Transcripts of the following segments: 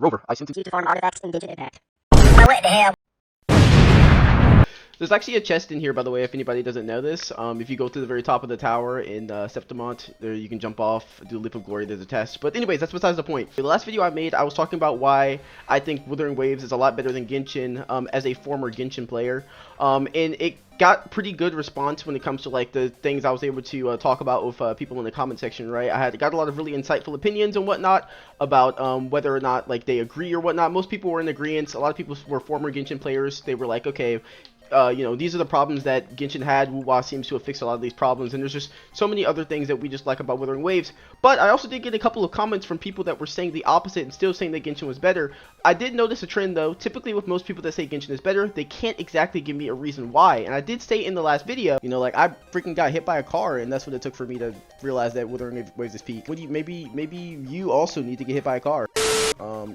Rover, I sent to farm artifacts in Genshin Impact. Well, what the hell? There's actually a chest in here, by the way, if anybody doesn't know this. If you go to the very top of the tower in Septimont, there you can jump off, do Leap of Glory, there's a test. But anyways, that's besides the point. The last video I made, I was talking about why I think Withering Waves is a lot better than Genshin as a former Genshin player. And it got pretty good response when it comes to like the things I was able to talk about with people in the comment section, right? Got a lot of really insightful opinions and whatnot about whether or not like they agree or whatnot. Most people were in agreement. A lot of people were former Genshin players. They were like, okay, you know, these are the problems that Genshin had. WuWa seems to have fixed a lot of these problems, and there's just so many other things that we just like about Withering Waves. But I also did get a couple of comments from people that were saying the opposite and still saying that Genshin was better. I did notice a trend though. Typically with most people that say Genshin is better, they can't exactly give me a reason why. And I did say in the last video, you know, like I freaking got hit by a car, and that's what it took for me to realize that Withering Waves is peak. What do you, maybe you also need to get hit by a car.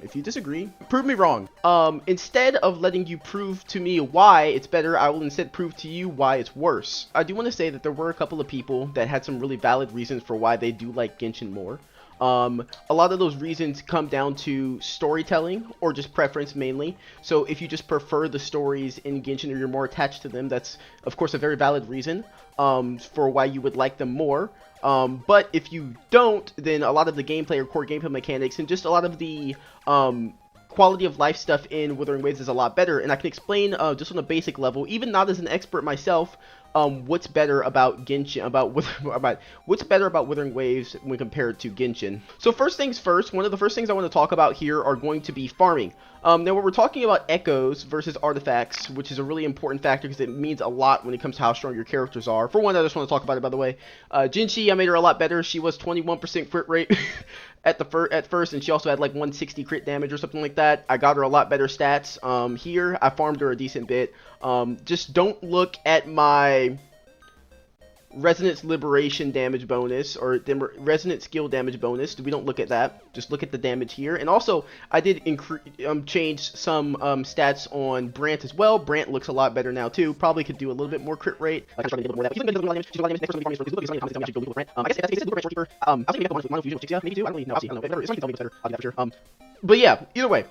If you disagree, prove me wrong. Instead of letting you prove to me why it's better, I will instead prove to you why it's worse. I do want to say that there were a couple of people that had some really valid reasons for why they do like Genshin more. A lot of those reasons come down to storytelling or just preference mainly. So if you just prefer the stories in Genshin or you're more attached to them, that's of course a very valid reason for why you would like them more. But if you don't, then a lot of the gameplay or core gameplay mechanics and just a lot of the quality of life stuff in Withering Waves is a lot better. And I can explain just on a basic level, even not as an expert myself, what's better about Genshin, about what's better about Withering Waves when compared to Genshin. So first things first, one of the first things I want to talk about here are going to be farming. Now when we're talking about echoes versus artifacts, which is a really important factor because it means a lot when it comes to how strong your characters are. For one, I just want to talk about it, by the way. Jinshi, I made her a lot better. She was 21% crit rate at first, and she also had like 160 crit damage or something like that. I got her a lot better stats. Here, I farmed her a decent bit. Just don't look at my resonance liberation damage bonus or resonance skill damage bonus. We don't look at that. Just look at the damage here. And also, I did change some stats on Brant as well. Brant looks a lot better now too. Probably could do a little bit more crit rate. I guess if that's the case, I was thinking maybe mono fusion, maybe too. I don't really know. I don't know. It's better. I'll get that for sure. But yeah, either way.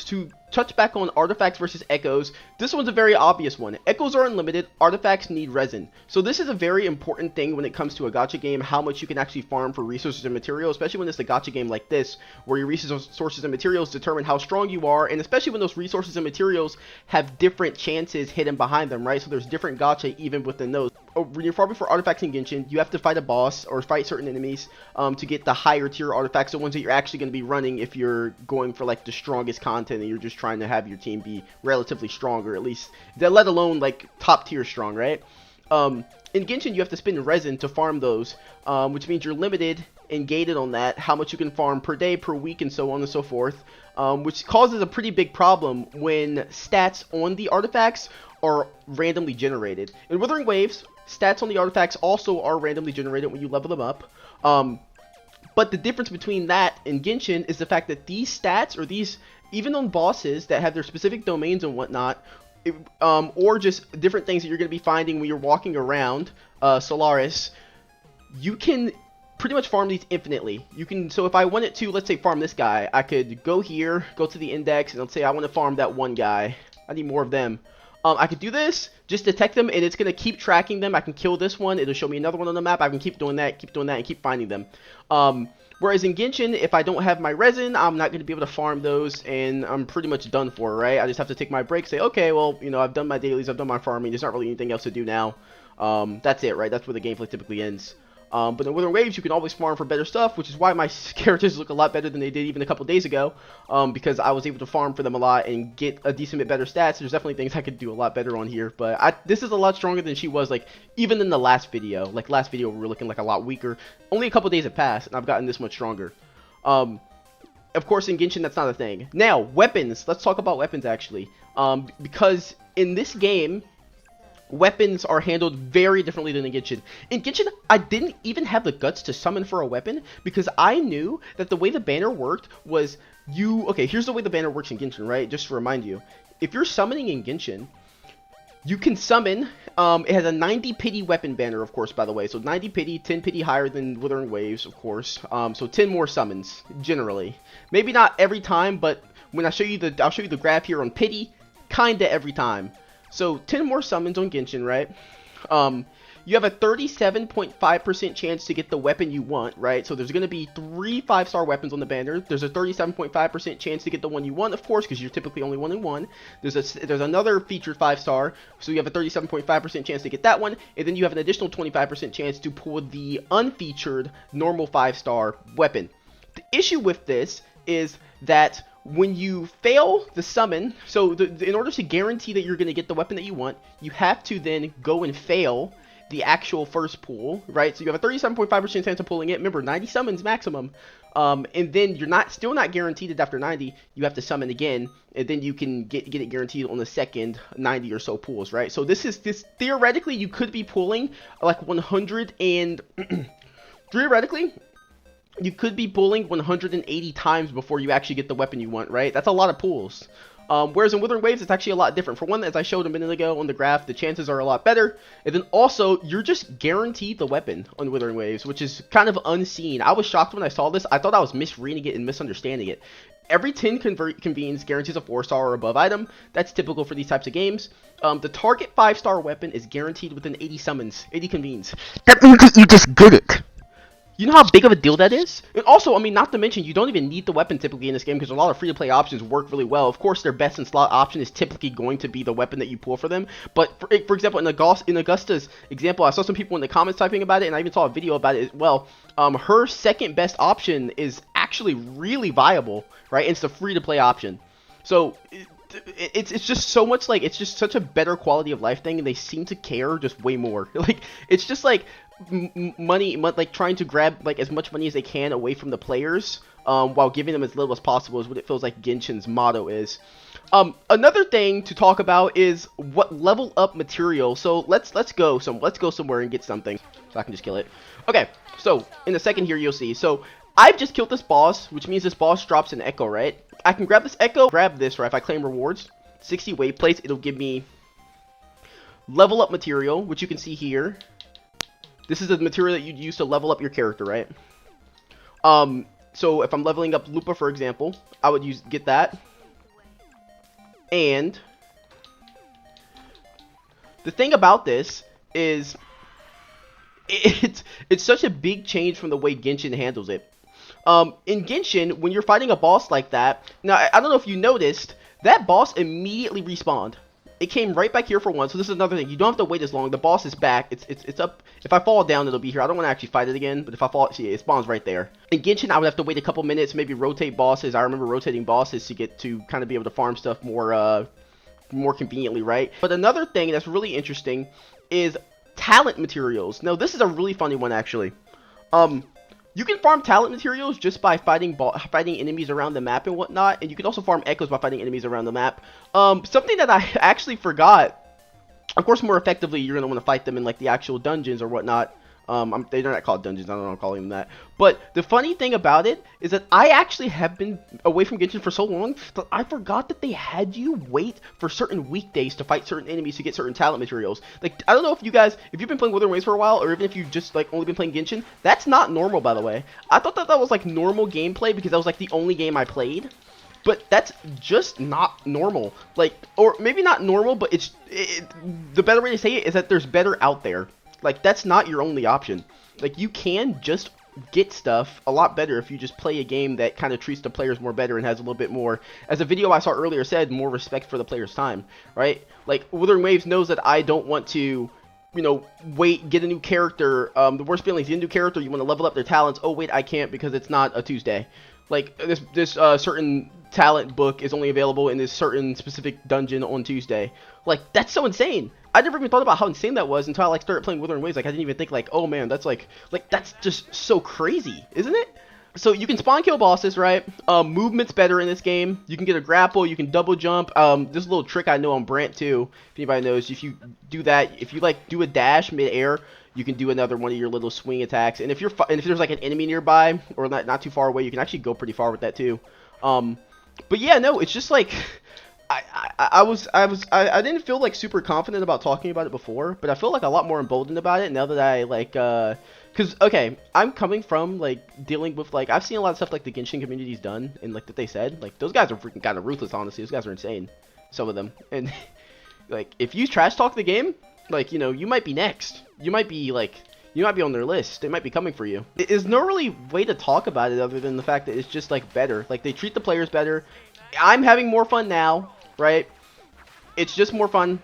To touch back on artifacts versus echoes, this one's a very obvious one. Echoes are unlimited, artifacts need resin. So this is a very important thing when it comes to a gacha game, how much you can actually farm for resources and materials, especially when it's a gacha game like this, where your resources and materials determine how strong you are, and especially when those resources and materials have different chances hidden behind them, right? So there's different gacha even within those. When you're farming for artifacts in Genshin, you have to fight a boss or fight certain enemies to get the higher tier artifacts, the ones that you're actually going to be running if you're going for like the strongest content and you're just trying to have your team be relatively strong, or at least, let alone like top tier strong, right? In Genshin, you have to spend resin to farm those, which means you're limited and gated on that, how much you can farm per day, per week, and so on and so forth, which causes a pretty big problem when stats on the artifacts are randomly generated. In Withering Waves, stats on the artifacts also are randomly generated when you level them up. But the difference between that and Genshin is the fact that these stats, or these, even on bosses that have their specific domains and whatnot, or just different things that you're going to be finding when you're walking around Solaris, you can pretty much farm these infinitely. You can, so if I wanted to, let's say, farm this guy, I could go here, go to the index, and let's say I want to farm that one guy. I need more of them. I could do this, just detect them, and it's going to keep tracking them. I can kill this one, it'll show me another one on the map. I can keep doing that, and keep finding them. Whereas in Genshin, if I don't have my resin, I'm not going to be able to farm those, and I'm pretty much done for, right? I just have to take my break, say, okay, well, you know, I've done my dailies, I've done my farming, there's not really anything else to do now. That's it, right? That's where the gameplay typically ends. But in Withering Waves, you can always farm for better stuff, which is why my characters look a lot better than they did even a couple days ago, because I was able to farm for them a lot and get a decent bit better stats. There's definitely things I could do a lot better on here, but this is a lot stronger than she was, like, even in the last video. Like, last video, we were looking like a lot weaker. Only a couple days have passed, and I've gotten this much stronger. Of course, in Genshin, that's not a thing. Now, weapons. Let's talk about weapons, actually. Because in this game, weapons are handled very differently than in Genshin. In Genshin, I didn't even have the guts to summon for a weapon because I knew that the way the banner worked was okay, here's the way the banner works in Genshin, right? Just to remind you. If you're summoning in Genshin, you can summon, it has a 90 pity weapon banner, of course, by the way. So 90 pity, 10 pity higher than Withering Waves, of course. So 10 more summons, generally. Maybe not every time, but when I'll show you the graph here on pity, kinda every time. So 10 more summons on Genshin, right? You have a 37.5% chance to get the weapon you want, right? So there's going to be 3 5-star weapons on the banner. There's a 37.5% chance to get the one you want, of course, because you're typically only 1 in 1. There's another featured 5-star, so you have a 37.5% chance to get that one, and then you have an additional 25% chance to pull the unfeatured normal 5-star weapon. The issue with this is that when you fail the summon, so in order to guarantee that you're going to get the weapon that you want, you have to then go and fail the actual first pull, right? So you have a 37.5% chance of pulling it. Remember, 90 summons maximum. And then you're still not guaranteed it after 90. You have to summon again, and then you can get it guaranteed on the second 90 or so pulls, right? So this theoretically, you could be pulling like 100 and theoretically, you could be pulling 180 times before you actually get the weapon you want, right? That's a lot of pulls. Whereas in Withering Waves, it's actually a lot different. For one, as I showed a minute ago on the graph, the chances are a lot better. And then also, you're just guaranteed the weapon on Withering Waves, which is kind of unseen. I was shocked when I saw this. I thought I was misreading it and misunderstanding it. Every 10 convenes guarantees a 4-star or above item. That's typical for these types of games. The target 5-star weapon is guaranteed within 80 summons, 80 convenes. That means that you just get it. You know how big of a deal that is? And also, I mean, not to mention, you don't even need the weapon typically in this game because a lot of free-to-play options work really well. Of course, their best in slot option is typically going to be the weapon that you pull for them. But, for example, in Augusta's example, I saw some people in the comments typing about it, and I even saw a video about it as well. Her second best option is actually really viable, right? And it's the free-to-play option. So it's just so much like, it's just such a better quality of life thing, and they seem to care just way more. Like, it's just like money, like trying to grab like as much money as they can away from the players, while giving them as little as possible, is what it feels like Genshin's motto is. Another thing to talk about is what level up material. So let's go somewhere and get something, so I can just kill it. Okay, so in a second here you'll see. So I've just killed this boss, which means this boss drops an echo, right? I can grab this echo, grab this, right? If I claim rewards, 60 wave plates, it'll give me level up material, which you can see here. This is the material that you'd use to level up your character, right? So if I'm leveling up Lupa, for example, I would get that. And the thing about this is it's such a big change from the way Genshin handles it. In Genshin, when you're fighting a boss like that, now I don't know if you noticed, that boss immediately respawned. It came right back here for one, so this is another thing. You don't have to wait as long. The boss is back. It's up. If I fall down, it'll be here. I don't want to actually fight it again, but if I fall, see, it spawns right there. In Genshin, I would have to wait a couple minutes, maybe rotate bosses. I remember rotating bosses to get to kind of be able to farm stuff more conveniently, right? But another thing that's really interesting is talent materials. Now, this is a really funny one, actually. You can farm talent materials just by fighting enemies around the map and whatnot, and you can also farm echoes by fighting enemies around the map. Something that I actually forgot. Of course, more effectively, you're gonna want to fight them in like the actual dungeons or whatnot. They're not called dungeons. I don't know what I'm calling them that. But the funny thing about it is that I actually have been away from Genshin for so long that I forgot that they had you wait for certain weekdays to fight certain enemies to get certain talent materials. Like, I don't know if you guys, if you've been playing Withering Waves for a while, or even if you've just like only been playing Genshin, that's not normal, by the way. I thought that was like normal gameplay because that was like the only game I played. But that's just not normal. Like, or maybe not normal, but the better way to say it is that there's better out there. Like, that's not your only option. Like, you can just get stuff a lot better if you just play a game that kind of treats the players more better and has a little bit more, as a video I saw earlier said, more respect for the player's time, right? Like, Withering Waves knows that I don't want to, you know, get a new character. The worst feeling is you get a new character, you want to level up their talents. Oh, wait, I can't because it's not a Tuesday. Like, this certain talent book is only available in this certain specific dungeon on Tuesday. Like, that's so insane. I never even thought about how insane that was until I like started playing Withering Waves. Like, I didn't even think like, oh man, that's like that's just so crazy, isn't it? So you can spawn kill bosses, right? Movement's better in this game. You can get a grapple, you can double jump. This little trick I know on Brant too, if anybody knows, if you do that, if you like do a dash mid-air, you can do another one of your little swing attacks. And if there's like an enemy nearby or not too far away, you can actually go pretty far with that too. But yeah, no, it's just like I didn't feel like super confident about talking about it before, but I feel like a lot more emboldened about it now that I like cause okay, I'm coming from like dealing with like I've seen a lot of stuff like the Genshin community's done and like that they said like those guys are freaking kind of ruthless. Honestly, those guys are insane, some of them, and like if you trash talk the game, like you know you might be next. You might be like you might be on their list. They might be coming for you. There's no really way to talk about it other than the fact that it's just like better. Like they treat the players better. I'm having more fun now, right? It's just more fun.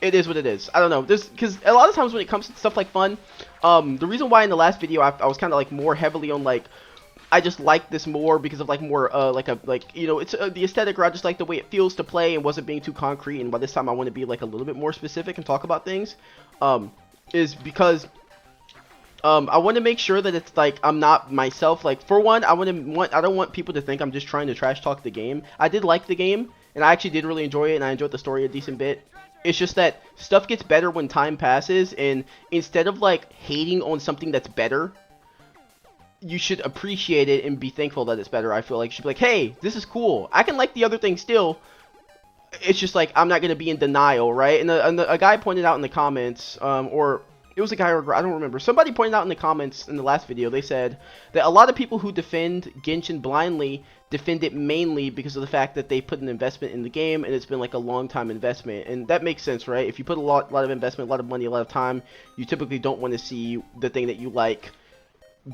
It is what it is. I don't know. This because a lot of times when it comes to stuff like fun, the reason why in the last video I was kind of like more heavily on like I just like this more because of like more like you know it's the aesthetic or I just like the way it feels to play and wasn't being too concrete. And by this time I want to be like a little bit more specific and talk about things. Is because I want to make sure that it's like I'm not myself. Like for one, I don't want people to think I'm just trying to trash talk the game. I did like the game, and I actually did really enjoy it, and I enjoyed the story a decent bit. It's just that stuff gets better when time passes, and instead of like hating on something that's better, you should appreciate it and be thankful that it's better. I feel like you should be like, hey, this is cool. I can like the other thing still. It's just like I'm not gonna be in denial, right? And a guy pointed out in the comments, or it was a guy or I don't remember. Somebody pointed out in the comments in the last video. They said that a lot of people who defend Genshin blindly defend it mainly because of the fact that they put an investment in the game and it's been like a long time investment, and that makes sense, right? If you put a lot of investment, a lot of money, a lot of time, you typically don't want to see the thing that you like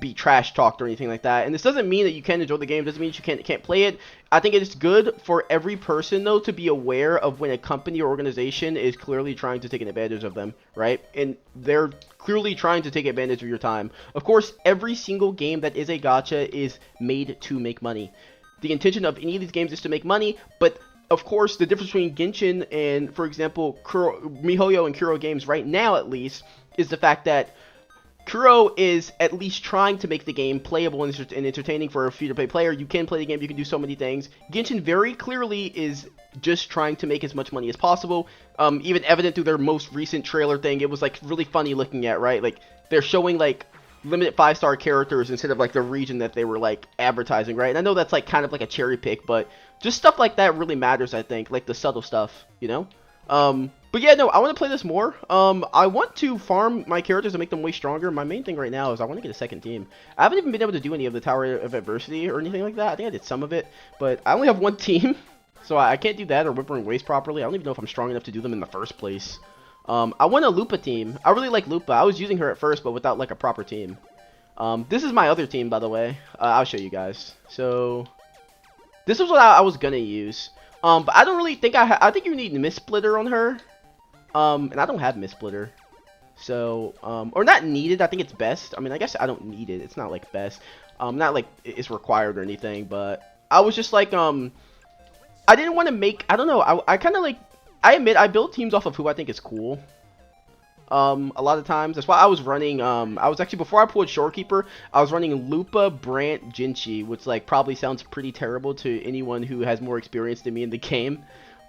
be trash talked or anything like that. And this doesn't mean that you can't enjoy the game. It doesn't mean you can't play it. I think it is good for every person though to be aware of when a company or organization is clearly trying to take advantage of them, right? And they're clearly trying to take advantage of your time. Of course, every single game that is a gacha is made to make money. The intention of any of these games is to make money, but of course, the difference between Genshin and, for example, MiHoYo and Kuro games right now, at least, is the fact that Kuro is at least trying to make the game playable and entertaining for a free-to-play player. You can play the game, you can do so many things. Genshin very clearly is just trying to make as much money as possible. Even evident through their most recent trailer thing, it was like really funny looking at, right? Like they're showing like limited 5-star characters instead of like the region that they were like advertising, right? And I know that's like kind of like a cherry pick, but just stuff like that really matters, I think, like the subtle stuff, you know? But yeah, no, I want to play this more. I want to farm my characters and make them way stronger. My main thing right now is I want to get a second team. I haven't even been able to do any of the Tower of Adversity or anything like that. I think I did some of it, but I only have one team, so I can't do that or Whimpering Waste properly. I don't even know if I'm strong enough to do them in the first place. I want a Lupa team. I really like Lupa. I was using her at first, but without like a proper team. This is my other team, by the way. I'll show you guys. So, this is what I was gonna use. But I don't really think I think you need Miss Splitter on her. And I don't have Miss Splitter. So, or not needed, I think it's best. I mean, I guess I don't need it. It's not like best. Not like it's required or anything, but I was just like, I didn't want to make, I don't know, I kind of like, I admit I build teams off of who I think is cool. A lot of times. That's why I was running, I was actually, before I pulled Shorekeeper, I was running Lupa, Brant, Jinchi, which like probably sounds pretty terrible to anyone who has more experience than me in the game.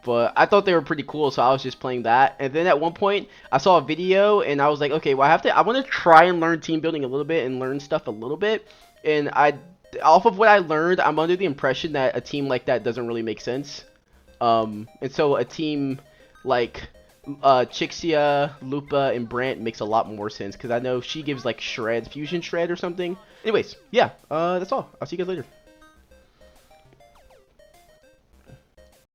But I thought they were pretty cool, so I was just playing that. And then at one point, I saw a video, and I was like, okay, well, I want to try and learn team building a little bit and learn stuff a little bit. And off of what I learned, I'm under the impression that a team like that doesn't really make sense. And so a team like Chixia, Lupa, and Brant makes a lot more sense, because I know she gives like Shred, Fusion Shred or something. Anyways, yeah, that's all. I'll see you guys later.